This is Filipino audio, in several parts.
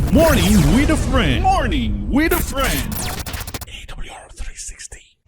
Morning with a friend. Morning with a friend. AWR 360.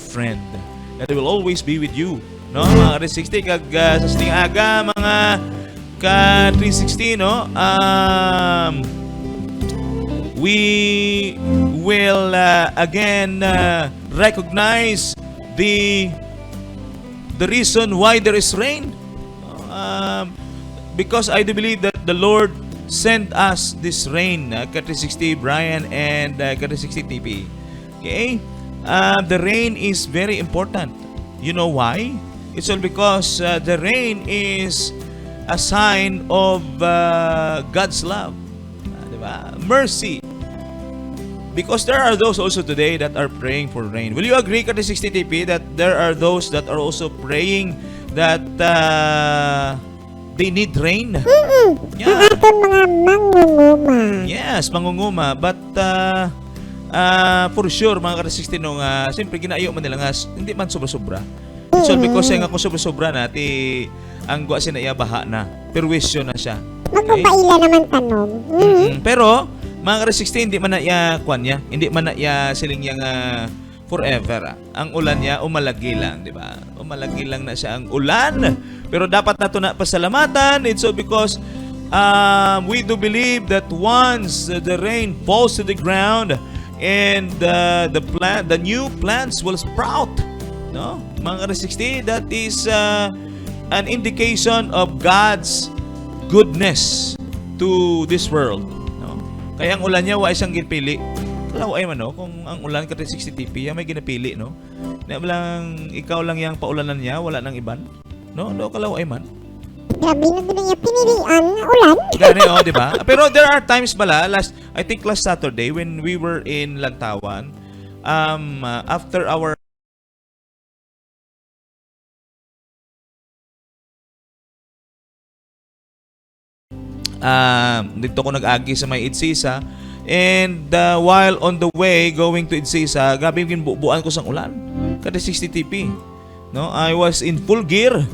Friend that will always be with you, no, mga 360 kag sa sining aga mga ka 360, no, we will again recognize the reason why there is rain, because I do believe that the Lord sent us this rain, ka 360 Brian and ka 360 TP. Okay. The rain is very important. You know why? It's all because the rain is a sign of God's love, diba? Mercy. Because there are those also today that are praying for rain. Will you agree, Kati 60 TP, that there are those that are also praying that they need rain? Yeah. Ating mga mangunguma. Yes, mangunguma. But for sure, mga ka-60 nung siyempre ginayo man nila nga hindi man sobra-sobra. It's all because nga kung sobra-sobra na ang gwa siya baha na. Perwisyo na siya. Magbabaila naman tanom. Pero mga ka-60 hindi man na kwan niya, hindi man na siling yang forever. Ang ulan niya umalagi lang, di ba? Umalagi lang na siya ang ulan. Pero dapat nato na pasalamatan. It's all because we do believe that once the rain falls to the ground, and the new plants will sprout, no, mga 60, that is an indication of God's goodness to this world, no? Kaya ang ulan niya wa isang ginpili. Kalaw ay man, no, kung ang ulan ka 60 TP may ginapili, no, na lang ikaw lang yang paulanan niya, wala nang iban, no, kalaw ay man. Grabe na din niya pinilian na ulan. Gani, oh, di ba? Pero there are times pala, I think last Saturday when we were in Lantawan, after our dito ko nag-agi sa may Idsisa, and while on the way going to Idsisa, gabi ginbubuan ko sang ulan kada 60 TP, no, I was in full gear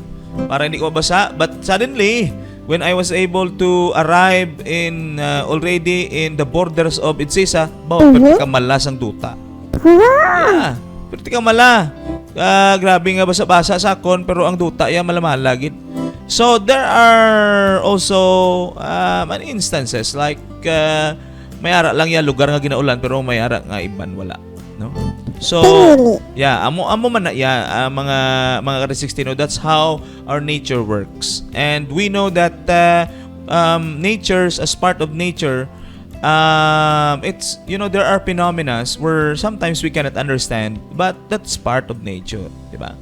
para hindi ko mabasa, but suddenly when I was able to arrive in already in the borders of Idsisa, perti ka mala sang duta. Yeah, perti ka mala. grabe nga basa-basa sa akon pero ang duta ya malamalagid. So there are also instances like may ara lang ya lugar nga ginaulan pero may ara nga iban wala, no? So yeah, amo man na ya mga ka-16, no? That's how our nature works. And we know that nature's as part of nature, it's, you know, there are phenomena where sometimes we cannot understand, but that's part of nature, di ba?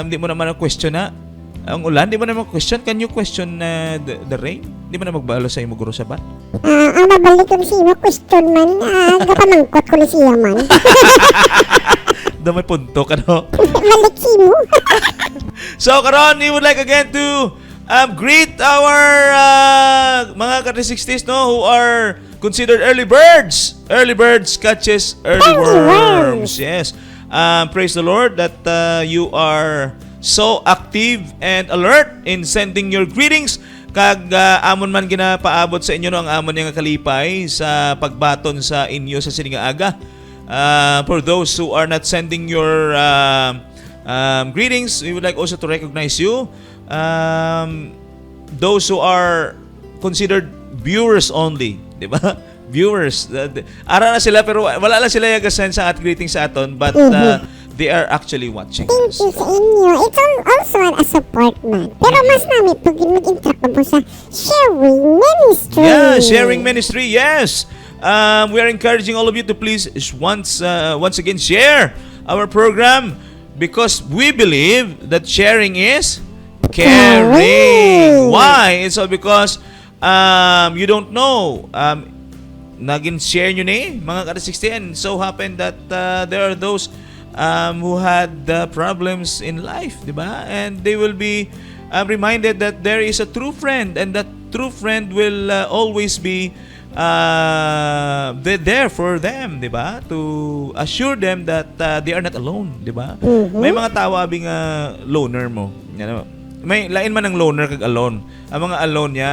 Hindi mo naman question na ang ulan, di mo naman question. Can you question the rain? Di mo na magbalo sa imo guro sa ba? Ang mabalik ko siya mo question man, gapamangkot ko siya man. Damay punto ka, no? Balik siya mo. So, karon, we would like again to greet our mga ka-360s, no, who are considered early birds. Early birds catches early worms. Yes. Praise the Lord that you are so active and alert in sending your greetings. Kag amon man ginapaabot sa inyo, no, ang amon nga kalipay sa pagbaton sa inyo sa sininga aga. For those who are not sending your greetings, we would like also to recognize you. Those who are considered viewers only, di ba? Viewers. Ara na sila pero wala lang sila yagasend sa at greetings sa aton, but they are actually watching Thank us. you sa inyo. It's also a support man. Pero mas namin pag mag-interact po sa sharing ministry. Yeah, sharing ministry. Yes. We are encouraging all of you to please once again share our program, because we believe that sharing is caring. Why? It's all because you don't know. Naging share nyo ni mga ka-16, and so happened that there are those who had problems in life, di ba? And they will be reminded that there is a true friend, and that true friend will always be there for them, di ba? To assure them that they are not alone, di ba? May mga tawa abing loner mo. Yan, may lain man ang loner kag alone. Ang mga alone niya,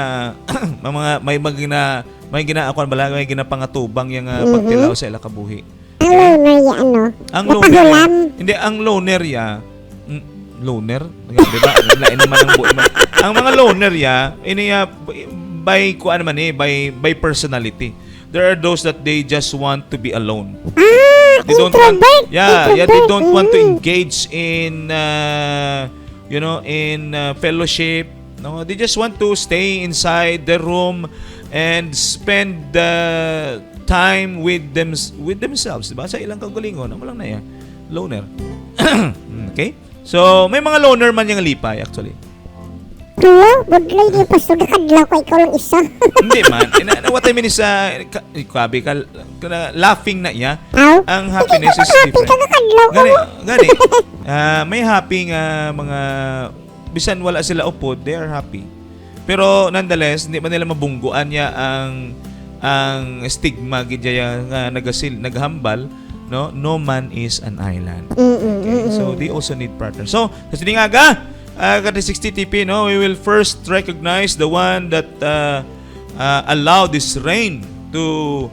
may ginaakon bala, may ginapangatubang yung pagtilaw sa ila kabuhi. Ang loner ya, ano? Ang loner ya, hindi, ang loner ya, loner? Di ba? Lain naman ang buhay. Ang mga loner ya, by kuan man by personality. There are those that they just want to be alone. They don't want, they don't want to engage in in fellowship. No, they just want to stay inside their room and spend time with themselves, diba? Sa ilang kagalingon, amo lang na yan. Loner. Okay? So, may mga loner man yung lipay actually. Hello, budlay di pastor kadlaw ko ikaw lang isa. Hindi man. What I mean is laughing na iya. Ang happiness is different. Gani. May happy nga mga bisan wala sila upod, they are happy. Pero nonetheless, hindi man nila mabungguan niya ang stigma gidya nga naghambal, no? No man is an island. Okay? So they also need partners. So, kasi nga ka-360 TP, no, we will first recognize the one that allowed this rain to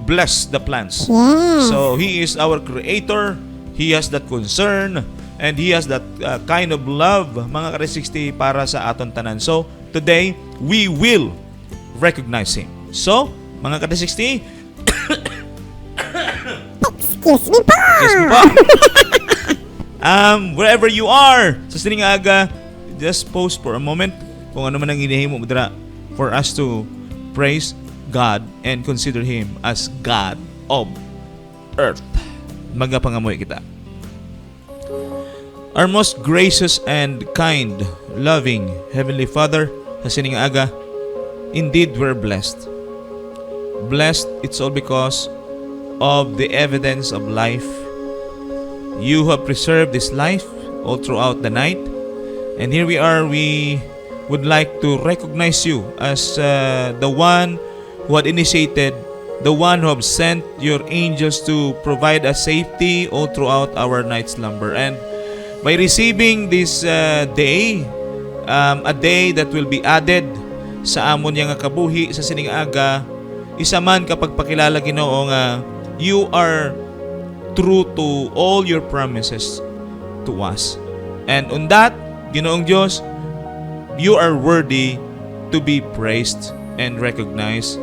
bless the plants. Yes. So he is our creator. He has that concern, and he has that kind of love, mga ka-360, para sa aton tanan. So today we will recognize him. So mga ka-360, Excuse me po. Wherever you are sa sining aga, just pause for a moment kung ano man ang hinihimo mo dira for us to praise God and consider Him as God of earth. Magapangamoy kita. Our most gracious and kind, loving Heavenly Father, sa sining aga, indeed we're blessed. Blessed, it's all because of the evidence of life. You have preserved this life all throughout the night. And here we are, we would like to recognize you as the one who had initiated, the one who have sent your angels to provide us safety all throughout our night slumber. And by receiving this day, a day that will be added sa amon nga kabuhi sa sining aga, isa man kapag pakilala Ginoo nga you are true to all your promises to us. And on that, Ginoong Diyos, you are worthy to be praised and recognized.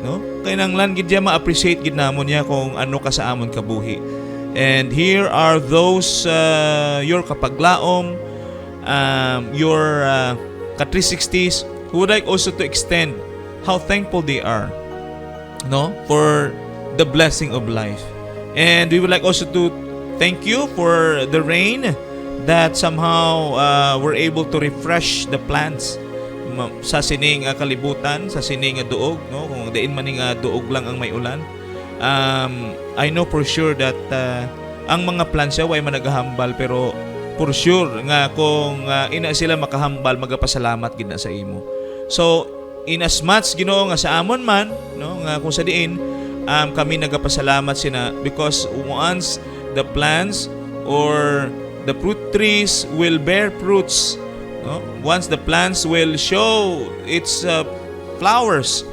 No? Kinanglan gid ya ma-appreciate gid namon niya kung ano ka sa amon kabuhi. And here are those your kapaglaom, your ka-360s who would like also to extend how thankful they are, no, for the blessing of life. And we would like also to thank you for the rain that somehow we're able to refresh the plants sa sining kalibutan, sa sining duog, no, kung diin maning duog lang ang may ulan. I know for sure that ang mga plants way managahambal, pero for sure nga kung ina sila makahambal, magapasalamat gid na sa imo. So in as much Ginoo nga sa amon man, no, nga kung sa diin kami nagapasalamat sina, because once the plants or the fruit trees will bear fruits, no? Once the plants will show its flowers,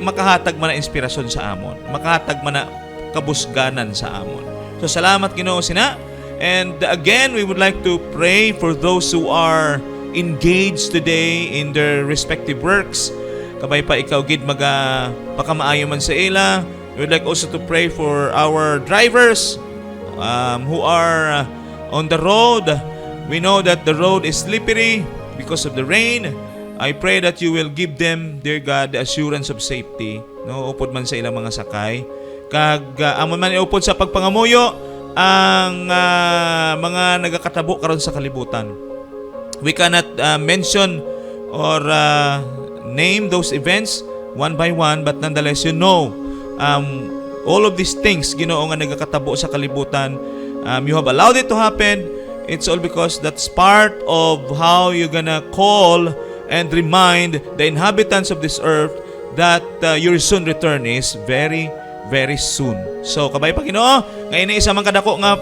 makahatag man na inspirasyon sa amon, makahatag man na kabusganan sa amon. So salamat Ginoo sina. And again, we would like to pray for those who are engaged today in their respective works. Kabay pa ikaw gid pakamaayo man sa ila. We would like also to pray for our drivers who are on the road. We know that the road is slippery because of the rain. I pray that you will give them, dear God, the assurance of safety. No, upod man sa ilang mga sakay. Kag amon man iupod sa pagpangamuyo ang mga nagakatabo karon sa kalibutan. We cannot mention or name those events one by one, but nonetheless, you know, all of these things, Ginoo, nga nagakatabo sa kalibutan, you have allowed it to happen. It's all because that's part of how you're gonna call and remind the inhabitants of this earth that your soon return is very, very soon. So, kabay pa Ginoo, ngayon isa man kadako nga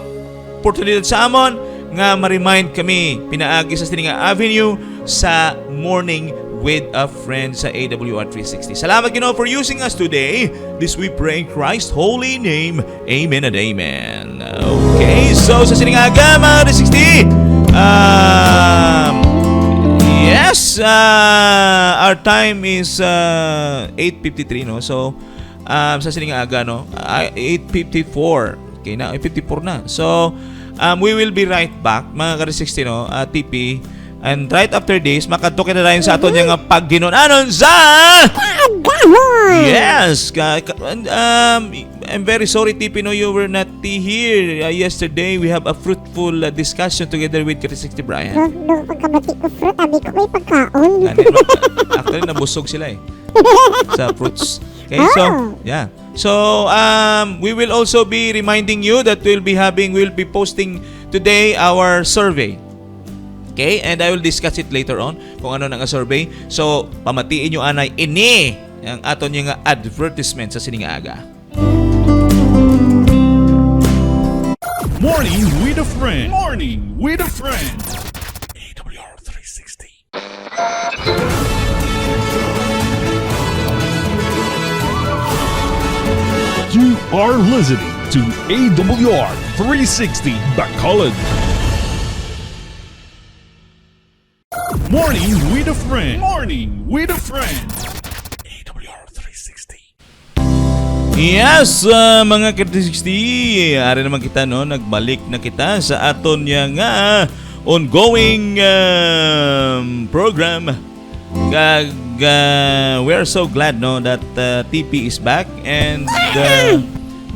oportunidad sa amon nga ma-remind kami pinaagi sa sining avenue sa Morning with a Friend sa AWR 360. Salamat Ginoo for using us today. This we pray in Christ's holy name. Amen and amen. Okay, so sa sining aga mga 360, yes, our time is 8:53, no? So sa sining aga, no, 8:54. Okay na, 8:54 na. So we will be right back mga ka-360, no, TP. And right after this, makadto na rin sa aton yung pagginunanon sa Agahon! Yes! I'm very sorry, TP, no, you were not here yesterday. We have a fruitful discussion together with K360 Brian. Nung pagkabati ko fruit, abi ko may pagkaon. Actually, nabusog sila sa fruits. Okay, so, yeah. So, we will also be reminding you that we'll be posting today our survey. Okay, and I will discuss it later on kung ano nang survey. So, pamatiin nyo anay ini ang aton yung advertisement sa sining aga. Morning with a Friend. Morning with a Friend. AWR 360. You are listening to AWR 360 Bacolod. Morning with a Friend. Morning with a Friend. AWR 360. Yes, mga K360, ari naman kita, no, nagbalik na kita sa aton yang ongoing program. We are so glad, no, that TP is back, and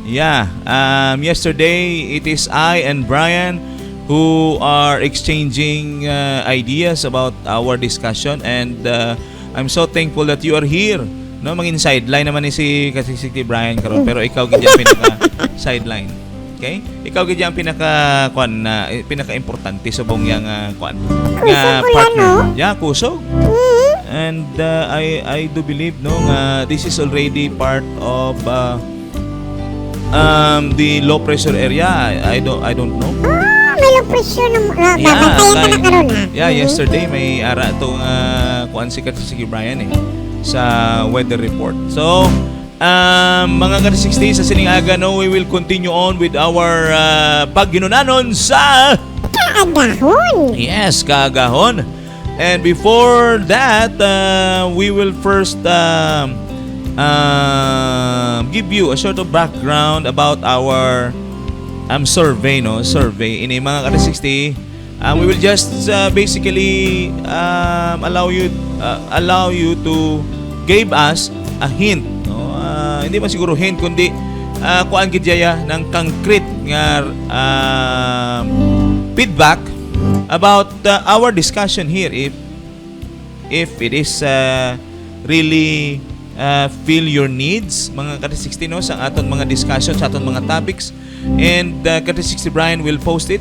yesterday it is I and Brian who are exchanging ideas about our discussion, and I'm so thankful that you are here. No, mangin sideline naman ni si K360 Brian karon, pero ikaw gid ang pinaka sideline. Okay? Ikaw gid ang pinaka pinaka-importante sa bong yang nga partner. Yeah, kusog. And I do believe, no, this is already part of the low pressure area. I don't know. May low pressure na babantayan ka na karon. Yeah, yesterday may ara tong kuan si K360 Brian sa weather report. So, Mga ka-60 sa sining aga, no, we will continue on with our pagginunanon sa Kaagahon. yes, kaagahon. And before that, we will first give you a sort of background about our survey, no? Survey ini mga ka-60. We will just basically allow you to give us a hint, no? Hindi man siguro hint kundi kuan gid yaya ng concrete nga feedback about our discussion here if it is really feel your needs mga ka-60, no, sa aton mga discussion sa aton mga topics, and ka-60 Brian will post it.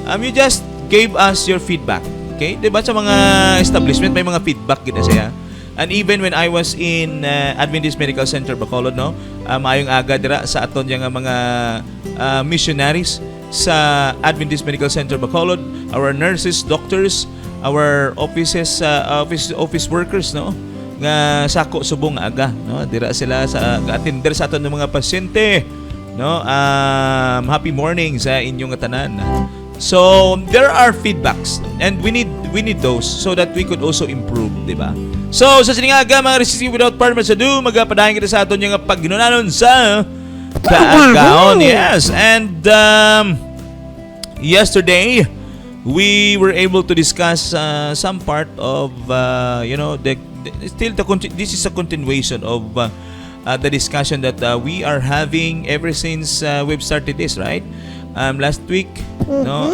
You just gave us your feedback, okay? Diba sa mga establishment may mga feedback gid siya. And even when I was in Adventist Medical Center Bacolod, no, maayong aga dira sa aton yang mga missionaries sa Adventist Medical Center Bacolod, our nurses, doctors, our office workers, no, nga sako subong aga, no, dira sila sa ga-attender sa aton ng mga pasyente, no. Happy morning sa inyong tanan. So there are feedbacks and we need those so that we could also improve, di ba? So sa siningaga mga resistive, without further ado, magpadayon kita sa aton yung pagginunanon sa kaagahon. Yes, and yesterday we were able to discuss some part of this is a continuation of the discussion that we are having ever since we've started this, right? Last week, no,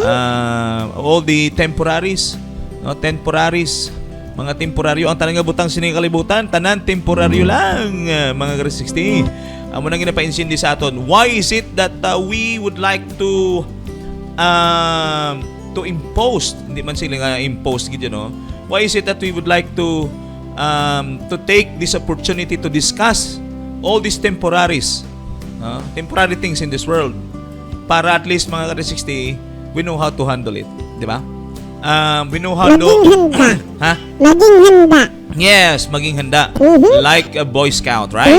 all the temporaries, no, mga temporaryo ang tanang butang sining kalibutan, tanan temporaryo lang mga ka-60. Amo nang ginapainsin sa aton. Why is it that we would like to impose, hindi man sila nga impose gid, no? Why is it that we would like to take this opportunity to discuss all these temporary things in this world, para at least mga ka-60 we know how to handle it, di ba? We know how to ha? Maging handa. Yes, maging handa. Like a Boy Scout, right?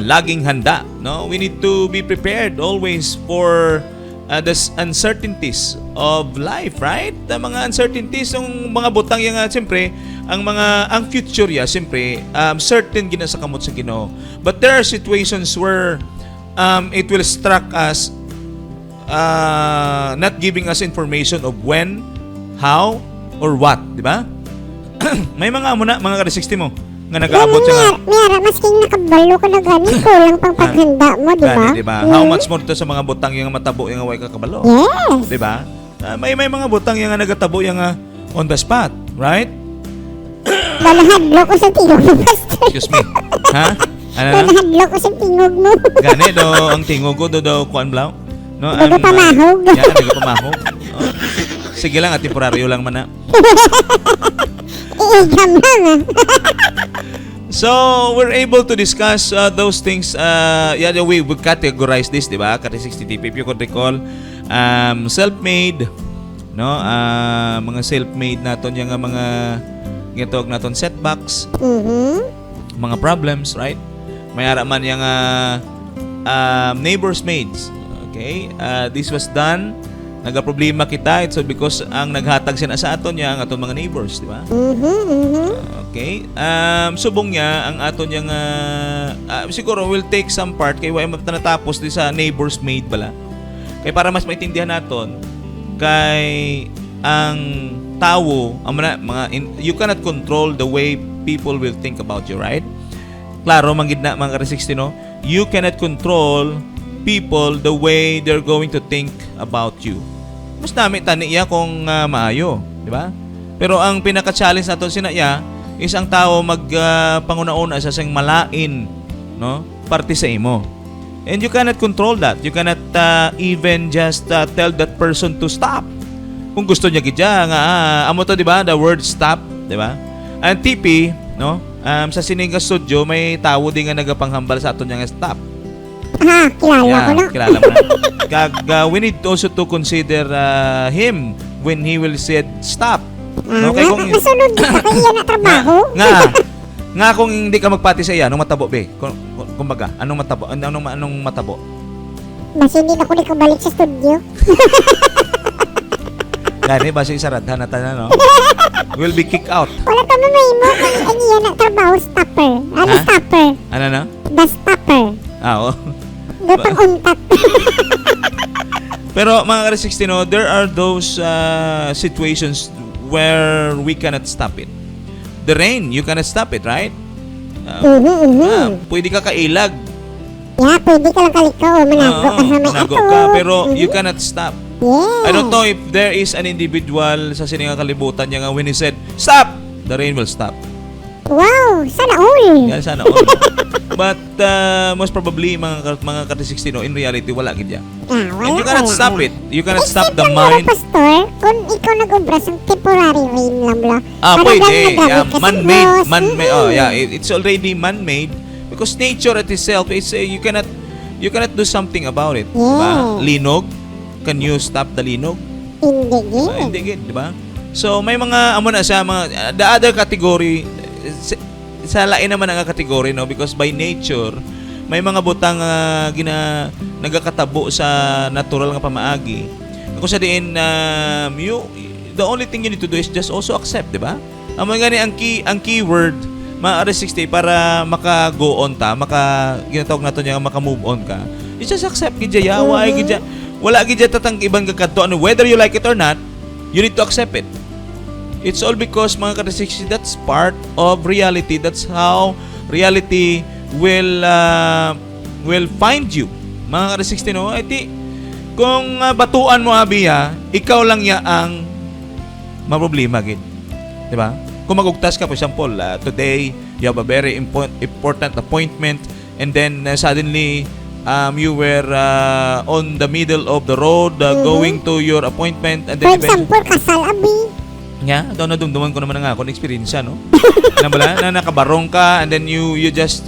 Laging handa, no? We need to be prepared always for the uncertainties of life, right? The mga uncertainties ng mga butang yang siyempre ang future ya siyempre certain gina sa kamot sa Ginoo. But there are situations where it will struck us not giving us information of when, how, or what, di ba? May mga muna, mga ka-60 mo, nga nag-aabot siya nga. Mira, masking nakabalo ka na gani, kulang pang paghanda mo, di ba? Di ba? How much more to sa mga butang yung matabo yung way kakabalo? Yes. Di ba? May mga butang yung nagatabo yung on the spot, right? Balahadlo ko sa tingog mo, Pastor. Excuse me. Ha? Ano na? Balahadlo ko sa tingog mo. Gani do, ang tingog ko do kuan blaw. No, Daga pamahog. Yeah, daga pamahog. Oh. Sige lang, at temporaryo lang man na. Iigam lang. So, we're able to discuss those things. The way we categorize this, di ba? Ka-60 TP, if you could recall, self-made, no? Mga self-made naton yung mga ginatawag naton setbacks, mga problems, right? May ara man yung neighbor's maids. Okay? This was done. Nagaproblema kita, it's because ang naghatag siya na sa aton niya ang aton mga neighbors, di ba? Okay. Subong niya ang aton yang siguro will take some part kay way matanatapos di sa neighbor's maid bala. Kay para mas maintindihan naton kay ang tao, you cannot control the way people will think about you, right? Klaro manggid na mga ka-60, no? You cannot control people the way they're going to think about you. Mas nami tani iya kung maayo, di ba? Pero ang pinaka-challenge naton sinaya is ang tao panguna-una sa siyang malain, no? Parte sa imo. And you cannot control that. You cannot even just tell that person to stop. Kung gusto niya gidya nga amo to, di ba? The word stop, di ba? Ang TP, no? Sa sining studio may tawo din nga nagapanghambal sa aton nga stop. Kilala ko na. Kilala mo na. We need also to consider him when he will said stop. Okay, kung nasunod ka kaya na trabaho. Nga kung hindi ka magpati sa iya nung matabo be. Kumbaga, anong matabo? Basta hindi na ko kabalik sa studio. Gani, basta isaradhan na tayo, no? Will be kicked out. Wala ka mamay mo kung ano yan na trabaho, stopper. Ano Ha? stopper? Ano na? The stopper. Oo. Gutong untat. Pero mga ka-360, no, there are those situations where we cannot stop it. The rain, you cannot stop it, right? Pwede ka kailag. Yeah, pwede ka lang kaliko. Manago ka sa may manago ato. ka, pero you cannot stop. Yeah. I don't know if there is an individual sa sininga kalibutan niya nga when he said, "Stop!" The rain will stop. Wow, sana all. Yan sana all. But most probably mga ka-360, no, in reality wala gid yan. Wala, And you cannot wala, stop wala. it. You cannot stop Except the lang mga mind. pastor, kung ikaw nag-ubra sa temporary rain lang bro. Pwede. nagamit Yeah, ka sa man-made. Diyos. Man-made. Oh, yeah, it's already man-made because nature at itself is you cannot do something about it. Diba? Yes. Linog. Can you stop the linog? Hindi Diba? gid. Hindi gid, di ba? So may mga amo na sa mga the other category sa lain naman ang category, no, because by nature may mga butang nagakatabo sa natural nga pamaagi. Kung sa diin the only thing you need to do is just also accept, di ba? Amo gani ang keyword mga R60 para maka-go on ta, ginatawag nato niya maka-move on ka. You just accept gid ya, wala gid ya. Wala gid ya tatang ibang kakadto, whether you like it or not, you need to accept it. It's all because mga ka-360, that's part of reality. That's how reality will find you. Mga ka-360, no? Iti, kung batuan mo abiya, ikaw lang ya ang maproblema gid. 'Di ba? Kung magugtas ka, for example, today you have a very important appointment and then suddenly you were on the middle of the road going to your appointment and For then example, kasal abi. yeah, daw nadumduman ko naman nga ako ng experience, no? Na nakabarong ka and then you just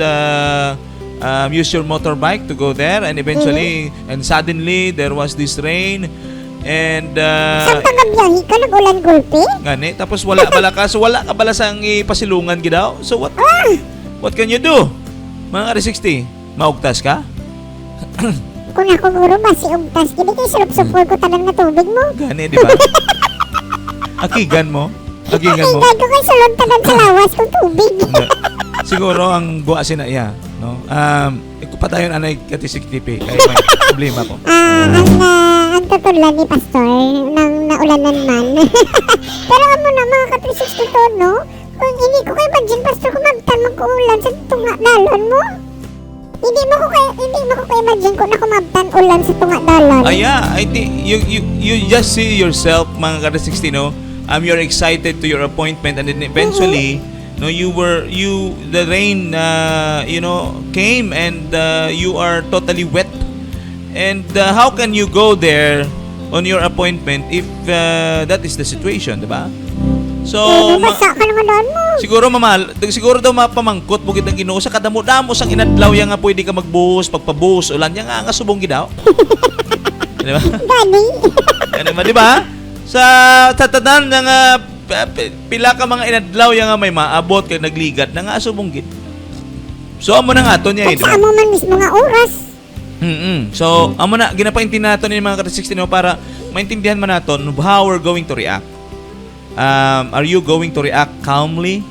use your motorbike to go there and eventually and suddenly there was this rain and Saan ka nagbiyahe ka? Nag-ulan gulpi? gani tapos wala bala ka so wala ka bala sang ipasilungan gidaw. So what can you do? Mga ka-360, maugtas ka? Kung ako guro ba si Ugtas, hindi kayo salup-supor ko tanan nga tubig mo. Gani, di ba? Akigan mo. Akigan mo. Ay, ko kayo salon tanan sa lawas kong tubig. Siguro ang buwa sinaya, no? Patayon anay kati-60p kaya may problema ko. Ang tutulan ni Pastor, nang naulanan man. Pero amo na mga ka-360 to, no? Kung hindi ko kayo imagine, Pastor, kung magtanong ko ulan sa tunga dalon mo. Hindi mo ko imagine kung nakumabtan ulan sa tunga dalon. Yeah, I think you just see yourself, mga ka-360, no? You're excited to your appointment and then eventually, no, the rain, came and you are totally wet. And how can you go there on your appointment if that is the situation, di ba? So, Basa ka naman doon mo. siguro daw mapamangkot mo kitang Ginoo sa kadamo-damo sang inadlaw yang nga pwede ka magbuhos, pagpabuhos ulan yang nga subong gidaw. Di ba? Gani. Ano ba, di ba? Sa tatanan nga pila ka mga inadlaw yang nga may maabot kay nagligat na nga subong gid. So amo na nga ato niya, di Sa ba? amo man mismo nga oras. So amo na ginapaintin nato ni mga ka-360, no, para maintindihan man naton how we're going to react. Are you going to react calmly?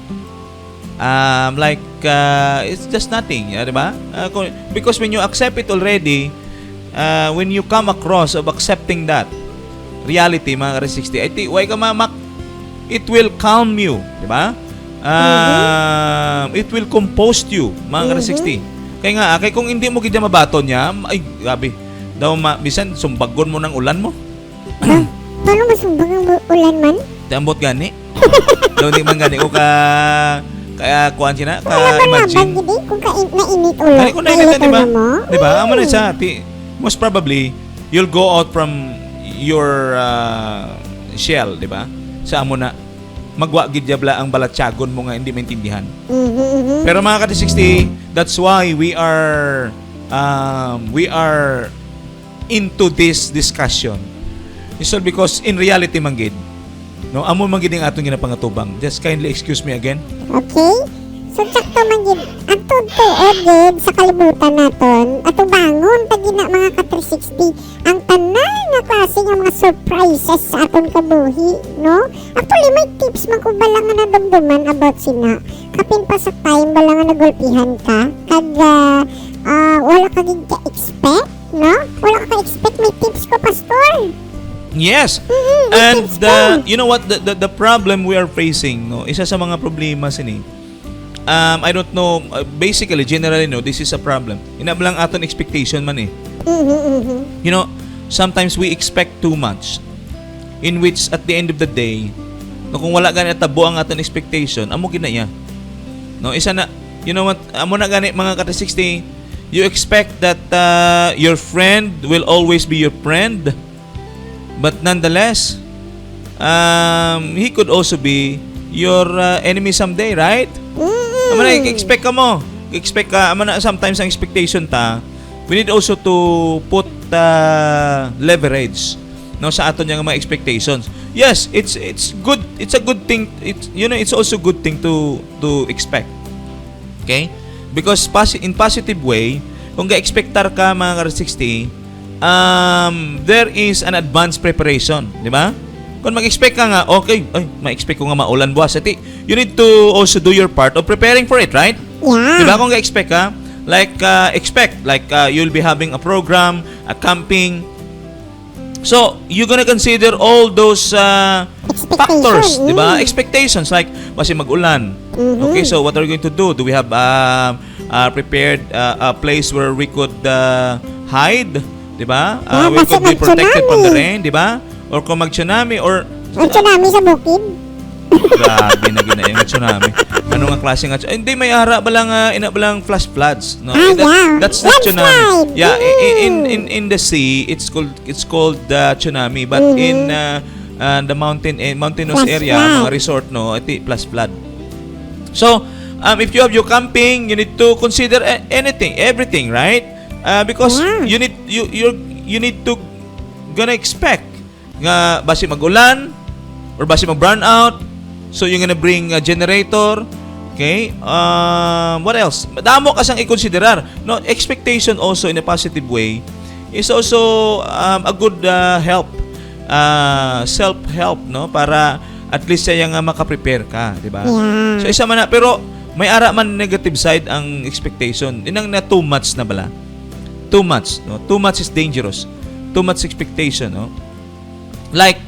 It's just nothing, di ba? Because when you accept it already, when you come across of accepting that reality, mga ka-360, I think why ka it will calm you, di ba? It will compose you, mga ka-360. Kaya kung hindi mo kita mabaton niya, ay gabi daw bisan sumbagon mo ng ulan mo. Paano masumbang ang ulan man? Tambot gani. Daw di man gani o kaya kuan sina ka Wala man imagine. labang gidi kung nainit ulan. Kani ko na di ba? mo? Di ba? Amo na sa most probably you'll go out from your shell, di ba? Sa amo na magwa gid jabla ang balatsagon mo nga hindi maintindihan. Pero mga ka-360, that's why we are into this discussion. It's all because in reality man gid, no, amo man gid ang atong ginapangatubang. Just kindly excuse me again. Okay? So, sakto man yun. Ang tuod gid sa kalibutan naton atong bangon tagi na mga ka-360 ang tanan nga klase nga mga surprises sa aton kabuhi, no? Actually may tips man ko bala nga nadumduman about sina. Kapin pa sa time bala nga nagulpihan ka kag wala ka gid ka-expect, no? Wala ka ka-expect, may tips ko, pastor. Yes. And you know what, the problem we are facing, no, isa sa mga problema sini, I don't know, basically generally, no, this is a problem. Inablang aton expectation man eh. You know, sometimes we expect too much, in which at the end of the day, no, kung wala gani tabo ang aton expectation, amo ginaya. No, isa na, you know what, amo na gani mga ka-360, you expect that your friend will always be your friend. But nonetheless, he could also be your enemy someday, right? Amo na expect ka mo. Expect ka, amo na sometimes ang expectation ta. We need also to put leverage, no, sa aton yang mga expectations. Yes, it's good. It's a good thing. It's also good thing to expect. Okay? Because in positive way, kung ga-expectar ka mga ka-360, there is an advanced preparation, di ba? Kung mag-expect ka nga, okay, ma-expect ko nga maulan buwas, you need to also do your part of preparing for it, right? Yeah. Di ba? Kung ga-expect ka, you'll be having a program, a camping. So, you're gonna consider all those factors, di ba? Expectations, like, kasi mag-ulan. Okay, so what are we going to do? Do we have prepared a place where we could hide? Diba? We could be protected from the rain, diba? Or kung mag-tsunami or tsunami sa bukid. grabe na gina yung tsunami. Ano nga klase nga? Hindi, may ara balang flash floods, no? That's not tsunami. Yeah, in the sea, it's called tsunami, but in the mountainous Flash area, flood. mga resort, no, ito flash flood. So, if you have your camping, you need to consider everything, right? Because you need to gonna expect nga basi mag-ulan or basi mag-burn out, so you're gonna bring a generator. Okay, what else? Damo ka sang i-considerar, no? Expectation also in a positive way is also a good help, self-help, no, para at least siya nga maka-prepare ka, di ba? Yeah. So isa man na, pero may ara man negative side ang expectation. Inang na too much na bala. Too much, no? Too much is dangerous. Too much expectation, no? Like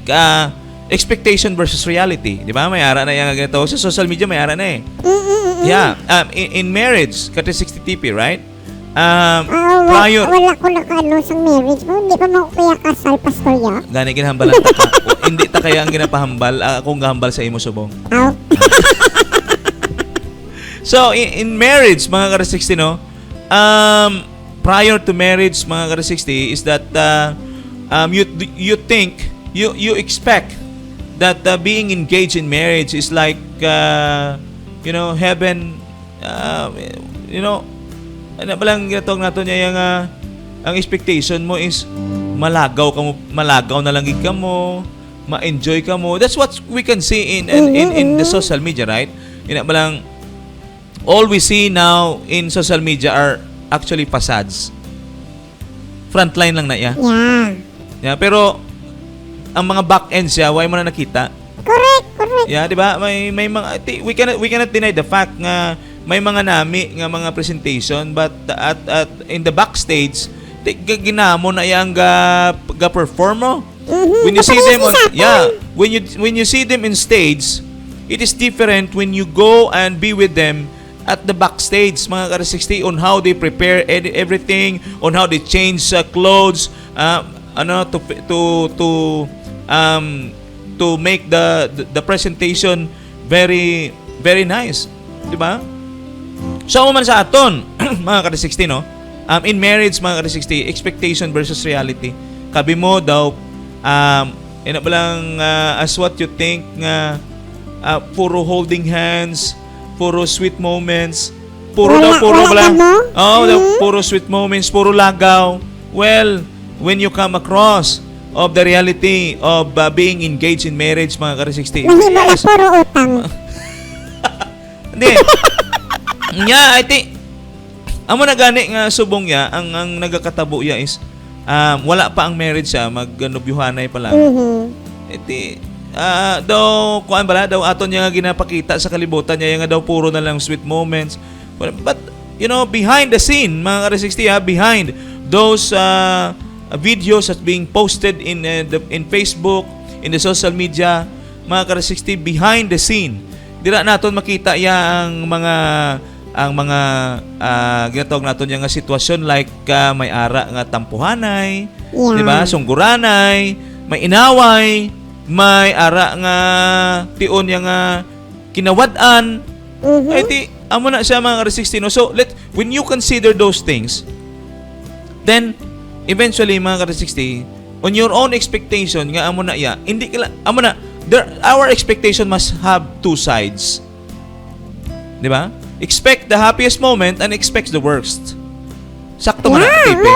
expectation versus reality, di ba? May ara na yang ganito sa social media, may ara na eh. Yeah, in marriage, ka-360 TP, right? Prior Wala ko na ano sa marriage mo, hindi pa mo kaya kasal, pastor ya. gani ginhambalan ta ka. Hindi ta kaya ang ginapahambal, akong gahambal sa imo subong. Aw. So in marriage, mga ka-360, no? Prior to marriage, mga ka-360, is that you think, you expect that being engaged in marriage is like heaven, ano ba lang ginatawag nato niya yung ang expectation mo is malagaw na lang ka mo, ma-enjoy ka mo. That's what we can see in the social media, right? Ina ba lang, all we see now in social media are actually facades. Frontline lang na iya. Yeah. Yeah, pero ang mga back end siya, why mo na nakita? Correct. Yeah, di ba? May mga we cannot deny the fact nga may mga nami nga mga presentation, but at in the backstage ginamo na yang ga perform mo. When you see them when you see them in stage, it is different when you go and be with them at the backstage, mga ka-360, on how they prepare everything, on how they change clothes, to make the presentation very very nice, di ba? So man sa aton, mga ka-360, no? In marriage, mga ka-360, expectation versus reality. Kabi mo daw, ina ba lang as what you think nga puro holding hands, puro sweet moments, puro sweet moments, puro lagaw. Well, when you come across of the reality of being engaged in marriage, mga ka-360, Mahimo puro utang. hindi. Yeah, I think amo na gani nga subong ya ang nagakatabo ya is wala pa ang marriage siya, magnubyuhanay pa lang. Iti daw kuan bala daw aton niya nga ginapakita sa kalibutan niya nga daw puro na lang sweet moments. But you know, behind the scene, mga ka-360 behind those videos that's being posted in Facebook, in the social media, mga ka-360, behind the scene, dira naton makita ya ang mga ginatawag naton yang nga sitwasyon like may ara nga tampuhanay, di ba? Sungguranay, may inaway, may ara nga tion yang nga kinawad-an. Ay ti amo na siya mga ka-360. No? So when you consider those things, then eventually mga ka-360, on your own expectation nga amo na ya, hindi kala amo na our expectation must have two sides. Di ba? Expect the happiest moment and expect the worst. Sakto man ang tipe.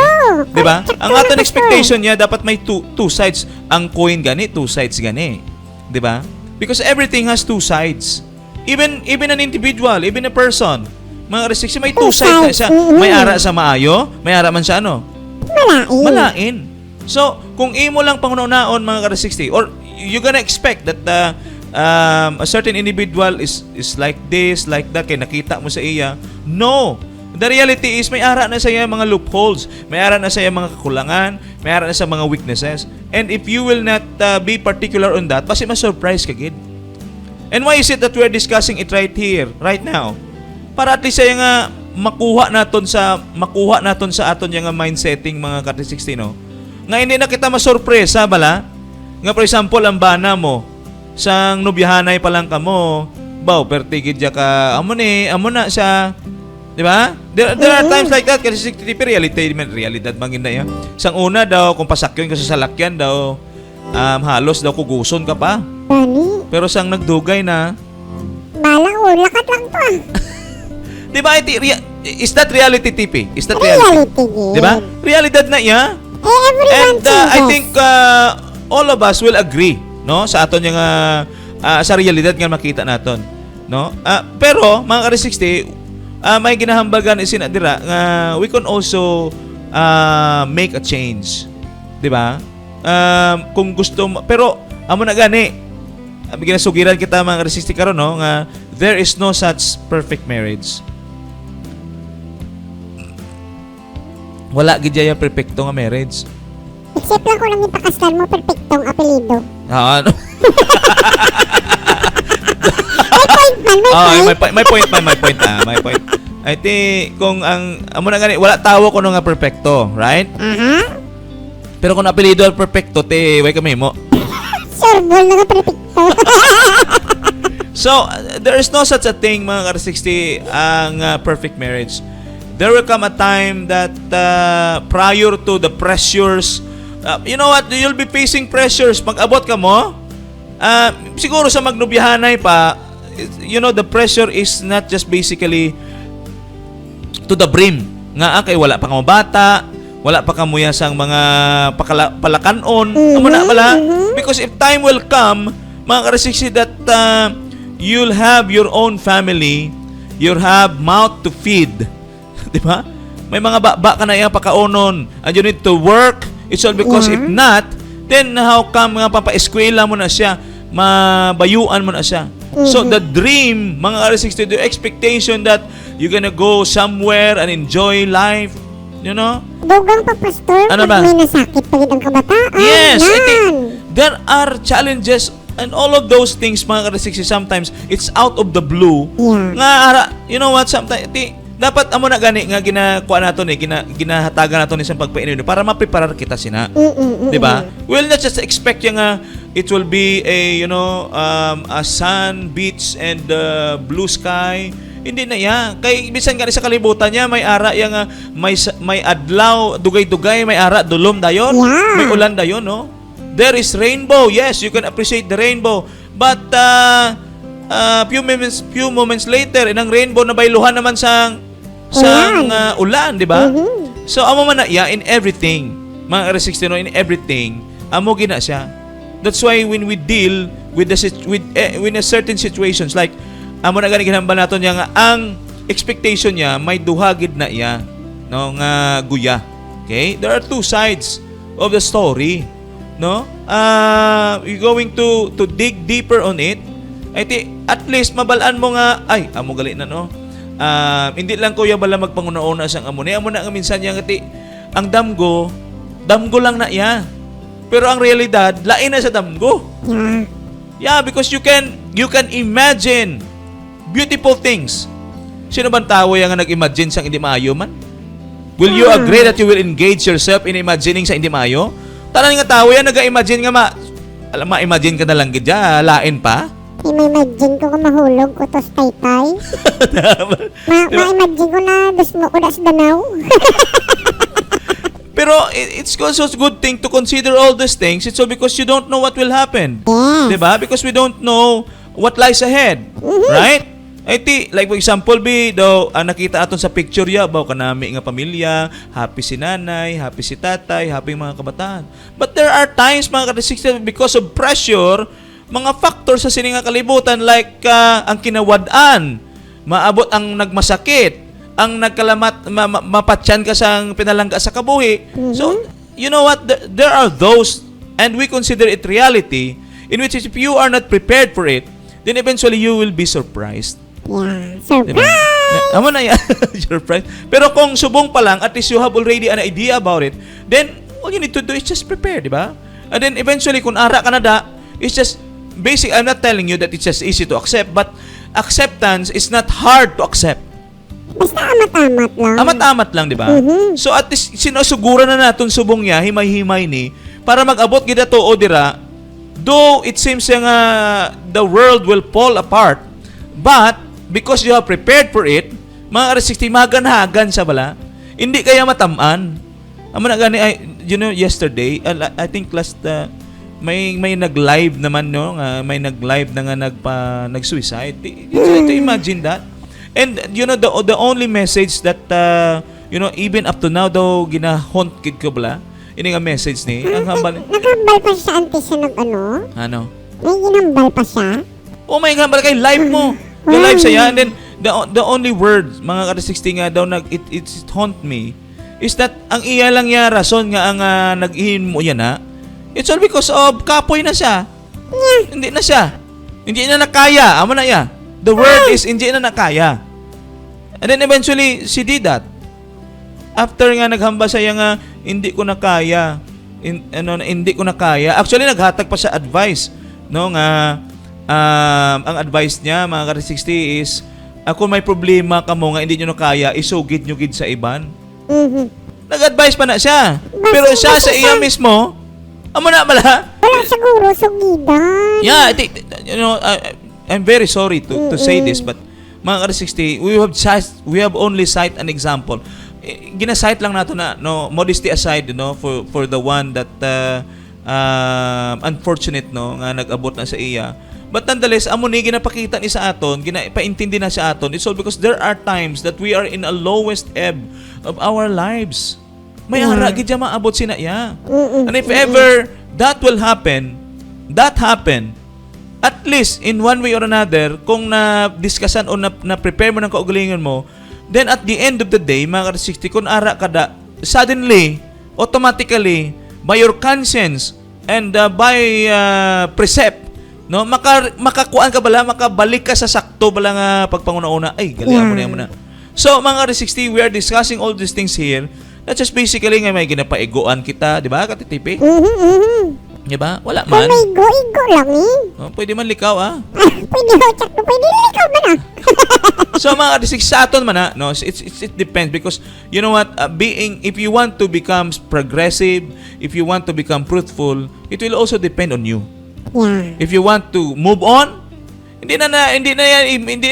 Di ba? Ang aton expectation niya dapat may two sides. Ang coin gani, two sides gani. Di ba? Because everything has two sides. Even an individual, even a person. Mga ka-360, may two sides na siya. May ara sa maayo, may ara man sa ano? Malain. So, kung imo lang pangunaon mga ka-360, or you're gonna expect that a certain individual is like this, like that, kaya nakita mo sa iya. No! The reality is, may ara na sa iya mga loopholes, may ara na sa iya mga kakulangan, may ara na sa mga weaknesses. And if you will not be particular on that, kasi ma-surprise ka, gid. And why is it that we're discussing it right here, right now? Para at least ay nga makuha naton sa aton yung mindsetting mga ka-360, no? Nga hindi na kita masurpresa bala. Nga for example, ang bana mo sang nobyahanay pa lang kamo, baw pertigid ja ka amo na siya, di ba? There are times like that kasi realidad mangin na yan. Sang una daw kung pasakyon ka sa salakyan daw, halos daw kuguson ka pa. Pero sang nagdugay na, balang lakat lang to. Di ba? Is that reality, TP? Is that reality? Di ba? Realidad na iya. And I think all of us will agree, no, sa aton yung sa realidad nga makita naton, no? Pero mga ka-360, may ginahambagan isin dira nga we can also make a change, di ba? Kung gusto pero amo na gani ginasugiran kita mga ka-360 karon, no, nga there is no such perfect marriage. Wala gid ya perfecto nga marriage. Except lang kung nang ipakasal mo, perfectong apelido. Ano? May point. May point. I think kung ang amo na gani wala tawo kuno nga perfecto, right? Pero kung apelyido al perfecto te way kami mo. Sure, bol na nga perfecto. So, there is no such a thing mga ka-360 ang perfect marriage. There will come a time that prior to the pressures, you know what, you'll be facing pressures. Mag-abot ka mo, siguro sa magnubyahanay pa, you know, the pressure is not just basically to the brim. Nga kay wala pa ka bata, wala pa ka muya sang mga palakanon. Amo na bala? Because if time will come, mga ka-360, that you'll have your own family, you'll have mouth to feed. Di ba? May mga baba ka na iyang pakaunon and you need to work. It's all because if not, then how come nga papa-eskwela mo na siya, mabayuan mo na siya. So the dream, mga ka-360, the expectation that you're gonna go somewhere and enjoy life, you know? Dugang pa, Pastor, ano ba? May nasakit pagid ang kabataan. Yes, I think there are challenges and all of those things, mga ka-360, sometimes it's out of the blue. Yeah. Nga, you know what, sometimes, dapat amo na gani nga ginakuha naton ginahatagan naton isang pagpainino para ma-prepare kita sina. Di ba? We'll not just expect yung it will be a, you know, a sun, beach and blue sky. Hindi na yan. Kay bisan gani sa kalibutan niya may ara yang may adlaw, dugay-dugay, may ara dulom dayon, may ulan dayon, no? There is rainbow. Yes, you can appreciate the rainbow. But few moments later, inang rainbow na bayluhan naman sang ulan, di ba? So amo man na in everything, mga ka-360, no, in everything, amo gina siya. That's why when we deal with a certain situations, like amo na gani ginambal naton yang ang expectation niya may duhagid na iya no nga guya. Okay? There are two sides of the story, no? You're going to dig deeper on it. At least mabalaan mo nga ay amo gali na no. Hindi lang kuya bala magpangunauna sang amo. Amo na nga minsan yang ang damgo lang na iya. Pero ang realidad lain na sa damgo. Yeah, because you can imagine beautiful things. Sino bang tao yung nag-imagine sang hindi maayo man? Will you agree that you will engage yourself in imagining sa hindi maayo? Tanan nga tao yan nag-imagine nga ma-imagine ka na lang gidya, lain pa. Ma-imagine ko kung mahulog ko tos taytay. Ma-imagine ko na dusmo ko na sa danaw. Pero it's also a good thing to consider all these things. It's so because you don't know what will happen. Yes. Diba? Because we don't know what lies ahead. Right? Like for example, nakita aton sa picture ya, baw kanami nga pamilya, happy si nanay, happy si tatay, happy mga kabataan. But there are times mga ka-360 because of pressure, mga factors sa sininga kalibutan like ang kinawad-an, maabot ang nagmasakit, ang nagkalamat mapatyan ka sang pinalangga sa kabuhi. So, you know what? There are those and we consider it reality in which if you are not prepared for it, then eventually you will be surprised. Yeah, surprise! Diba? Amo na yan. Surprise. Pero kung subong pa lang, at least you have already an idea about it, then all you need to do is just prepare, di ba? And then eventually, kung ara ka na da, it's just basic. I'm not telling you that it's just easy to accept, but acceptance is not hard to accept. Basta amat-amat lang. Amat-amat lang, di ba? So at least sinusuguran na natin subong niya, himay-himay ni, para mag-abot gida to o dira, though it seems nga the world will fall apart, but because you have prepared for it, mga ka-360, maganhagan sa bala, hindi kaya matamaan. Amo na gani, yesterday, I think may nag-live naman, no? May nag-live na nga nag-suicide. To imagine that. And the only message that even up to now daw ginahont kid ko bala, ini nga message ni ang hambal. Nakahambal pa siya ante siya Ano? May ginambal pa siya. Oh my God, kay live mo. The live siya, and then the only words mga ka-360 nga daw it haunt me is that ang iya lang ya rason nga ang nag-ihin mo yan ha. It's all because of kapoy na siya. Hindi na siya. Hindi na nakaya. Amo na ya. The word is hindi na nakaya. And then eventually she did that. After nga naghamba siya nga hindi ko nakaya. Hindi ko nakaya. Actually naghatag pa siya advice, no nga ang advice niya mga ka-360 is kung may problema ka mo nga hindi nyo nakaya, isugid nyo gid sa iban. Nag-advise pa na siya. Pero siya sa iya mismo, amo na bala. Wala siguro sugidan. Yeah, I'm very sorry to say this, but mga ka-360, we have only cite an example. Ginasight lang nato na modesty aside, for the one that unfortunate nga nag-abot na sa iya. But nonetheless, amo ni ginapakita ni sa aton, ginapaintindi na sa aton. It's all because there are times that we are in a lowest ebb of our lives. May ara gid maabot sina ya. And if ever that will happen, at least in one way or another, kung na-discussan o na-prepare mo ng kaugalingon mo, then at the end of the day, mga ka-360, kung ara ka da, suddenly, automatically, by your conscience and by precept, makakuan ka bala, makabalik ka sa sakto bala nga pagpanguna-una. Ay, galian mo na. So, mga ka-360, we are discussing all these things here. That's just basically nga may ginapaigoan kita, di ba, katitipi? Di ba? Wala man. May go-igo lang Pwede man likaw, Pwede likaw man So, mga ka-360, sa aton man, it depends because, you know what, if you want to become progressive, if you want to become fruitful, it will also depend on you. Yeah. If you want to move on, hindi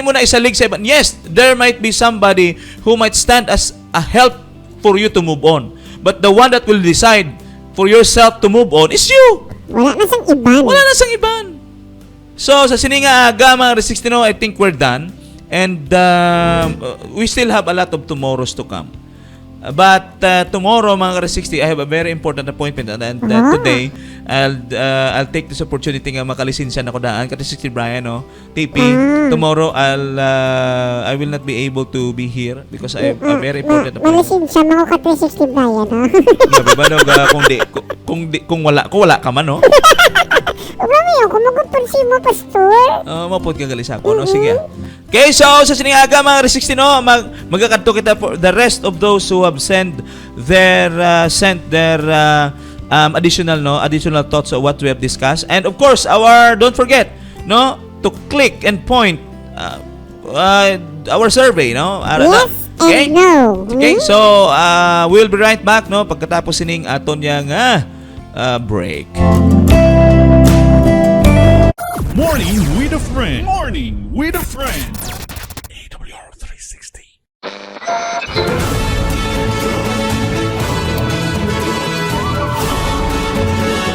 mo na isalig sa iba. Yes, there might be somebody who might stand as a help for you to move on. But the one that will decide for yourself to move on is you. Wala na sang iban. So, sa sininga aga, mga ka-360, I think we're done. And we still have a lot of tomorrows to come. But tomorrow, mga ka-60, I have a very important appointment. And today, I'll take this opportunity nga makalisensyaan ako daan. Ka-60 Brian, no? TP, tomorrow, I will not be able to be here because I have a very important appointment. Malisensya mo ko ka-360 Brian, ha? Grabe ba, no? Kung wala ka man, no? Mami, ako magpapansin mo, Pastor. Mapot ka galis ako, no? Sige. Okay, so sa siniaga mga Re-60, no, magkakadto kita for the rest of those who have sent their additional thoughts of what we have discussed. And of course, don't forget, no, to click and point our survey, no? Yes Okay? and no. Okay, so we'll be right back, no, pagkatapos sining aton yang break. Morning with a friend. Morning with a friend. AWR 360.